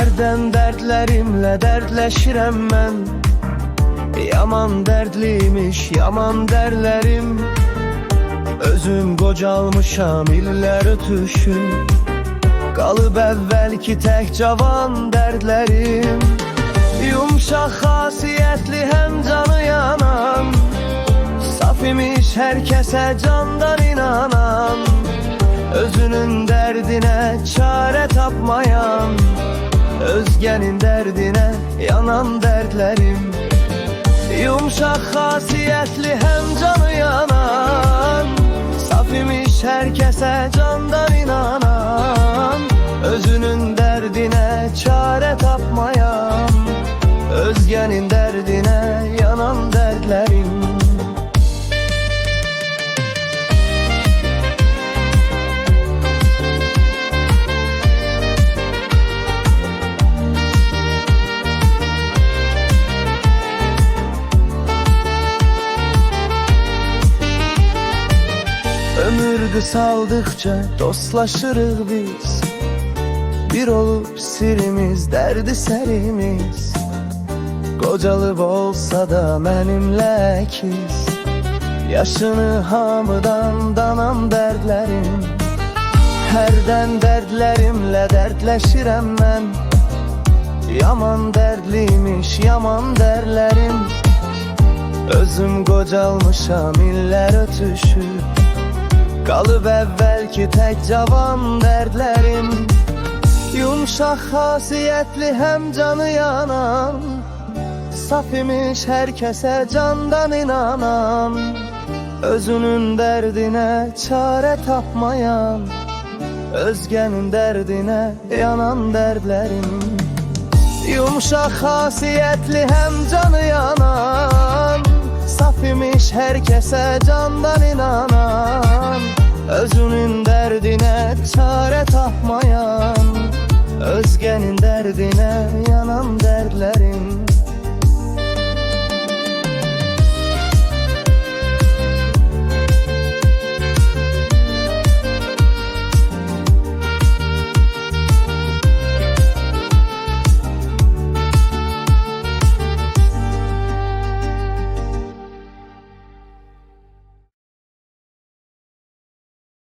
Hərdən dərdlərimlə dərdləşirəm mən. Yaman dərdliymiş, yaman dərlərim. Özüm qocalmışam illər ötüşüb. Qalıb əvvəlki tək cavan dərdlərim. Yumşaq xasiyyətli həm canı yanan, saf imiş hər kəsə candan inanan. Özünün dərdinə çarə tapmayan, özgənin dərdinə yanan dərdlərim. Yumşaq xasiyyətli həm canı yanan, saf imiş hər kəsə candan inanan. Özünün dərdinə çarə tapmayan, özgənin dərdinə yanan dərdlərim. Ömür qısaldıqca dostlaşırıq biz. Bir olub sirimiz, dərdi sərimiz. Qocalıb olsa da mənimlə əkiz. Yaşını hamıdan danan dərdlərim. Hərdən dərdlərimlə dərdləşirəm mən. Yaman dərdliymiş, yaman dərlərim. Özüm qocalmışam illər ötüşüb. Qalıb əvvəlki tək cavan dərdlərim. Yumşaq xasiyyətli həm canı yanan, saf imiş hər kəsə candan inanan. Özünün dərdinə çarə tapmayan, özgənin dərdinə yanan dərdlərim. Yumşaq xasiyyətli həm canı yanan, saf imiş hər kəsə candan inanan. Özünün dərdinə çarə tapmayan, özgənin dərdinə yanan dərdlərim.